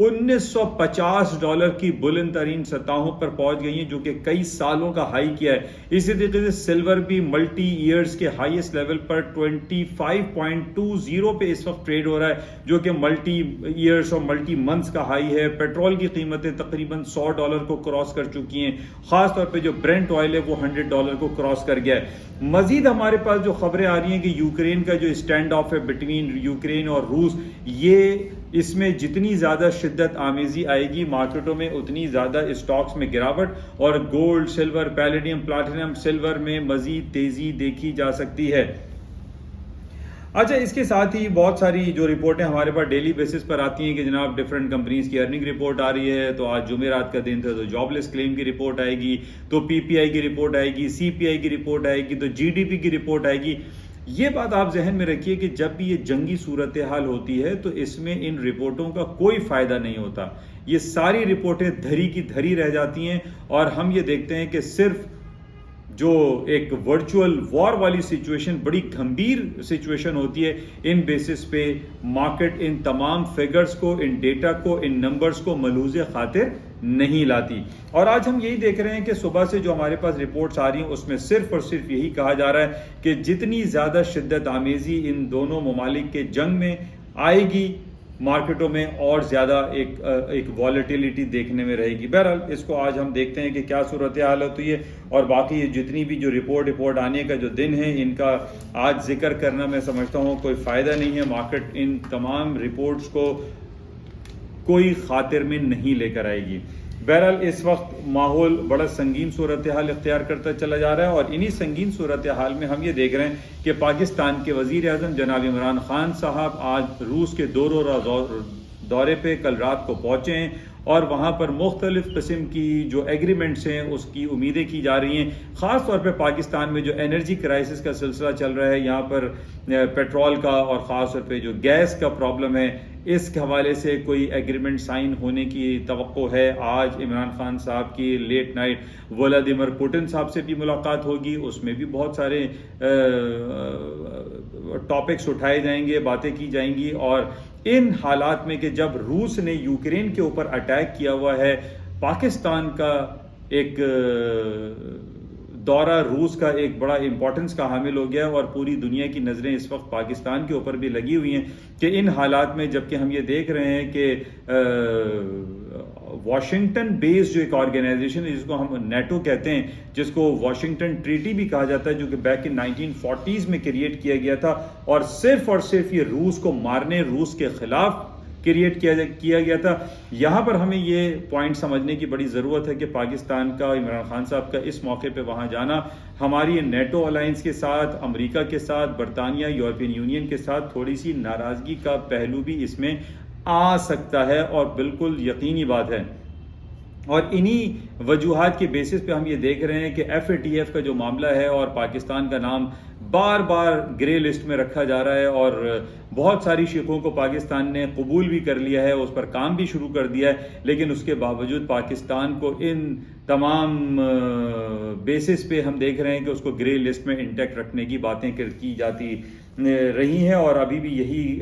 $1950 کی بلند ترین سطحوں پر پہنچ گئی ہیں، جو کہ کئی سالوں کا ہائی کیا ہے۔ اسی طریقے سے سلور بھی ملٹی ایئرز کے ہائیسٹ لیول پر 25.20 پہ اس وقت ٹریڈ ہو رہا ہے، جو کہ ملٹی ایئرز اور ملٹی منتھس کا ہائی ہے۔ پیٹرول کی قیمتیں تقریباً $100 کو کراس کر چکی ہیں، خاص طور پہ جو برنٹ آئل ہے وہ $100 کو کراس کر گیا ہے۔ مزید ہمارے پاس جو خبریں آ رہی ہیں کہ یوکرین کا جو اسٹینڈ آف ہے بٹوین یوکرین اور روس، یہ اس میں جتنی زیادہ شدت آمیزی آئے گی مارکیٹوں میں، اتنی زیادہ اسٹاکس میں گراوٹ اور gold, silver, palladium, platinum, silver میں مزید تیزی دیکھی جا سکتی ہے۔ اچھا، اس کے ساتھ ہی بہت ساری جو رپورٹیں ہمارے پاس ڈیلی بیسس پر آتی ہیں کہ جناب ڈفرینٹ کمپنیز کی ارننگ رپورٹ آ رہی ہے، تو آج جمعرات کا دن تھا تو جاب لیس کلیم کی رپورٹ آئے گی، تو پی پی آئی کی رپورٹ آئے گی، سی پی آئی کی رپورٹ آئے گی، تو جی ڈی پی کی رپورٹ آئے گی۔ یہ بات آپ ذہن میں رکھیے کہ جب بھی یہ جنگی صورتحال ہوتی ہے تو اس میں ان رپورٹوں کا کوئی فائدہ نہیں ہوتا، یہ ساری رپورٹیں دھری کی دھری رہ جاتی ہیں، اور ہم یہ دیکھتے ہیں کہ صرف جو ایک ورچوئل وار والی سچویشن، بڑی گھمبیر سچویشن ہوتی ہے، ان بیسس پہ مارکیٹ ان تمام فگرز کو، ان ڈیٹا کو، ان نمبرز کو ملحوظ خاطر نہیں لاتی۔ اور آج ہم یہی دیکھ رہے ہیں کہ صبح سے جو ہمارے پاس رپورٹس آ رہی ہیں اس میں صرف اور صرف یہی کہا جا رہا ہے کہ جتنی زیادہ شدت آمیزی ان دونوں ممالک کے جنگ میں آئے گی، مارکیٹوں میں اور زیادہ ایک والیٹیلیٹی دیکھنے میں رہے گی۔ بہرحال اس کو آج ہم دیکھتے ہیں کہ کیا صورتحال ہوتی ہے، اور باقی جتنی بھی جو رپورٹ آنے کا جو دن ہے ان کا آج ذکر کرنا میں سمجھتا ہوں کوئی فائدہ نہیں ہے۔ مارکیٹ ان تمام رپورٹس کو کوئی خاطر میں نہیں لے کر آئے گی۔ بہرحال اس وقت ماحول بڑا سنگین صورتحال اختیار کرتا چلا جا رہا ہے، اور انہی سنگین صورتحال میں ہم یہ دیکھ رہے ہیں کہ پاکستان کے وزیر اعظم جناب عمران خان صاحب آج روس کے دورے پہ کل رات کو پہنچے ہیں، اور وہاں پر مختلف قسم کی جو ایگریمنٹس ہیں اس کی امیدیں کی جا رہی ہیں۔ خاص طور پہ پاکستان میں جو انرجی کرائسس کا سلسلہ چل رہا ہے، یہاں پر پیٹرول کا اور خاص طور پہ جو گیس کا پرابلم ہے، اس کے حوالے سے کوئی ایگریمنٹ سائن ہونے کی توقع ہے۔ آج عمران خان صاحب کی لیٹ نائٹ ولادیمیر پوٹن صاحب سے بھی ملاقات ہوگی، اس میں بھی بہت سارے ٹاپکس اٹھائے جائیں گے، باتیں کی جائیں گی۔ اور ان حالات میں کہ جب روس نے یوکرین کے اوپر اٹیک کیا ہوا ہے، پاکستان کا ایک دورہ روس کا ایک بڑا امپورٹنس کا حامل ہو گیا، اور پوری دنیا کی نظریں اس وقت پاکستان کے اوپر بھی لگی ہوئی ہیں کہ ان حالات میں جبکہ ہم یہ دیکھ رہے ہیں کہ واشنگٹن بیس جو ایک آرگنائزیشن ہے جس کو ہم نیٹو کہتے ہیں، جس کو واشنگٹن ٹریٹی بھی کہا جاتا ہے، جو کہ بیک ان 1940s میں کریٹ کیا گیا تھا، اور صرف یہ روس کو مارنے، روس کے خلاف کریٹ کیا گیا تھا۔ یہاں پر ہمیں یہ پوائنٹ سمجھنے کی بڑی ضرورت ہے کہ پاکستان کا، عمران خان صاحب کا اس موقع پہ وہاں جانا ہماری نیٹو الائنس کے ساتھ، امریکہ کے ساتھ، برطانیہ، یورپین یونین کے ساتھ تھوڑی سی ناراضگی کا پہلو بھی اس میں آ سکتا ہے، اور بالکل یقینی بات ہے۔ اور انہی وجوہات کے بیسس پہ ہم یہ دیکھ رہے ہیں کہ ایف اے ٹی ایف کا جو معاملہ ہے، اور پاکستان کا نام بار بار گرے لسٹ میں رکھا جا رہا ہے، اور بہت ساری شقوں کو پاکستان نے قبول بھی کر لیا ہے، اس پر کام بھی شروع کر دیا ہے، لیکن اس کے باوجود پاکستان کو ان تمام بیسس پہ ہم دیکھ رہے ہیں کہ اس کو گرے لسٹ میں انٹیکٹ رکھنے کی باتیں کی جاتی رہی ہیں، اور ابھی بھی یہی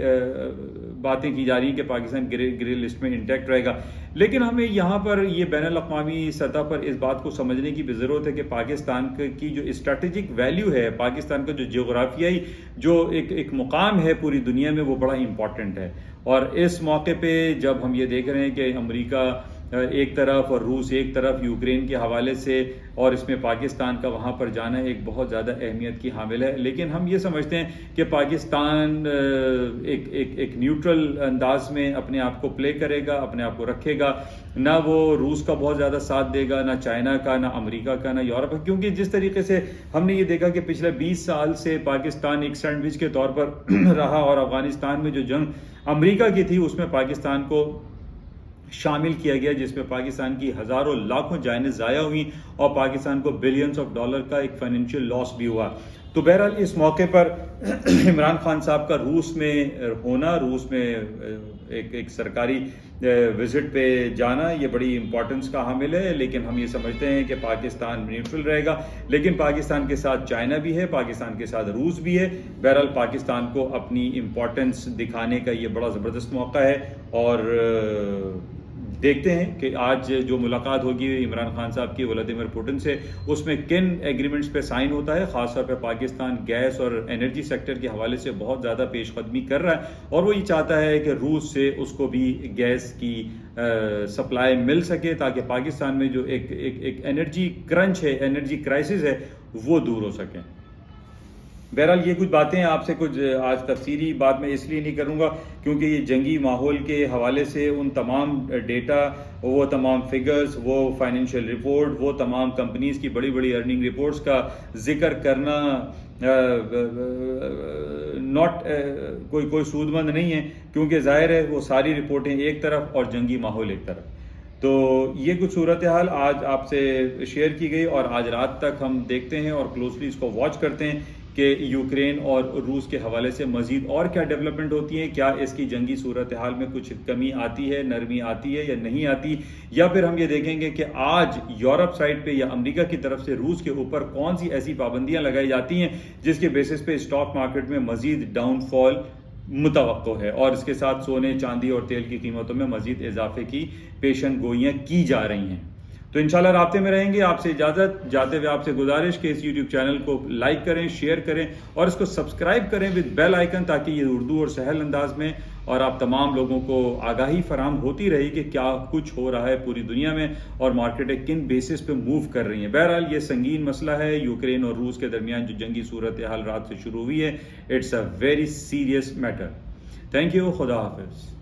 باتیں کی جا رہی ہیں کہ پاکستان گرے لسٹ میں انٹیکٹ رہے گا۔ لیکن ہمیں یہاں پر یہ بین الاقوامی سطح پر اس بات کو سمجھنے کی بھی ضرورت ہے کہ پاکستان کی جو اسٹریٹجک ویلیو ہے، پاکستان کا جو جغرافیائی جو ایک مقام ہے پوری دنیا میں، وہ بڑا امپورٹنٹ ہے۔ اور اس موقع پہ جب ہم یہ دیکھ رہے ہیں کہ امریکہ ایک طرف اور روس ایک طرف یوکرین کے حوالے سے، اور اس میں پاکستان کا وہاں پر جانا ایک بہت زیادہ اہمیت کی حامل ہے، لیکن ہم یہ سمجھتے ہیں کہ پاکستان ایک نیوٹرل انداز میں اپنے آپ کو پلے کرے گا، اپنے آپ کو رکھے گا، نہ وہ روس کا بہت زیادہ ساتھ دے گا، نہ چائنا کا، نہ امریکہ کا، نہ یورپ کا، کیونکہ جس طریقے سے ہم نے یہ دیکھا کہ پچھلے 20 سال سے پاکستان ایک سینڈوچ کے طور پر رہا، اور افغانستان میں جو جنگ امریکہ کی تھی اس میں پاکستان کو شامل کیا گیا، جس میں پاکستان کی ہزاروں لاکھوں جانیں ضائع ہوئی، اور پاکستان کو بلینز آف ڈالر کا ایک فائنینشیل لاس بھی ہوا۔ تو بہرحال اس موقع پر عمران خان صاحب کا روس میں ہونا، روس میں ایک سرکاری وزٹ پہ جانا، یہ بڑی امپورٹنس کا حامل ہے، لیکن ہم یہ سمجھتے ہیں کہ پاکستان نیوٹرل رہے گا، لیکن پاکستان کے ساتھ چائنا بھی ہے، پاکستان کے ساتھ روس بھی ہے۔ بہرحال پاکستان کو اپنی امپورٹنس دکھانے کا یہ بڑا زبردست موقع ہے، اور دیکھتے ہیں کہ آج جو ملاقات ہوگی عمران خان صاحب کی ولادیمیر پوٹن سے، اس میں کن ایگریمنٹس پہ سائن ہوتا ہے. خاص طور پہ پاکستان گیس اور انرجی سیکٹر کے حوالے سے بہت زیادہ پیش قدمی کر رہا ہے، اور وہ یہ چاہتا ہے کہ روس سے اس کو بھی گیس کی سپلائی مل سکے تاکہ پاکستان میں جو ایک انرجی کرنچ ہے، انرجی کرائسس ہے، وہ دور ہو سکے. بہرحال یہ کچھ باتیں آپ سے کچھ آج تفصیلی بات میں اس لیے نہیں کروں گا کیونکہ یہ جنگی ماحول کے حوالے سے ان تمام ڈیٹا، وہ تمام فگرز، وہ فائنینشیل رپورٹ، وہ تمام کمپنیز کی بڑی بڑی ارننگ رپورٹس کا ذکر کرنا کوئی سود مند نہیں ہے، کیونکہ ظاہر ہے وہ ساری رپورٹیں ایک طرف اور جنگی ماحول ایک طرف. تو یہ کچھ صورتحال آج آپ سے شیئر کی گئی، اور آج رات تک ہم دیکھتے ہیں اور کلوزلی اس کو واچ کرتے ہیں کہ یوکرین اور روس کے حوالے سے مزید اور کیا ڈیولپمنٹ ہوتی ہیں، کیا اس کی جنگی صورتحال میں کچھ کمی آتی ہے، نرمی آتی ہے یا نہیں آتی، یا پھر ہم یہ دیکھیں گے کہ آج یورپ سائڈ پہ یا امریکہ کی طرف سے روس کے اوپر کون سی ایسی پابندیاں لگائی جاتی ہیں جس کے بیسس پہ اسٹاک مارکیٹ میں مزید ڈاؤن فال متوقع ہے، اور اس کے ساتھ سونے، چاندی اور تیل کی قیمتوں میں مزید اضافے کی پیشن گوئیاں کی جا رہی ہیں. تو انشاءاللہ رابطے میں رہیں گے. آپ سے اجازت جاتے ہوئے آپ سے گزارش کہ اس یوٹیوب چینل کو لائک کریں، شیئر کریں اور اس کو سبسکرائب کریں ود بیل آئیکن، تاکہ یہ اردو اور سہل انداز میں اور آپ تمام لوگوں کو آگاہی فراہم ہوتی رہی کہ کیا کچھ ہو رہا ہے پوری دنیا میں اور مارکیٹیں کن بیسس پہ موو کر رہی ہیں. بہرحال یہ سنگین مسئلہ ہے، یوکرین اور روس کے درمیان جو جنگی صورتحال رات سے شروع ہوئی ہے، it's a very serious matter. Thank you. خدا حافظ.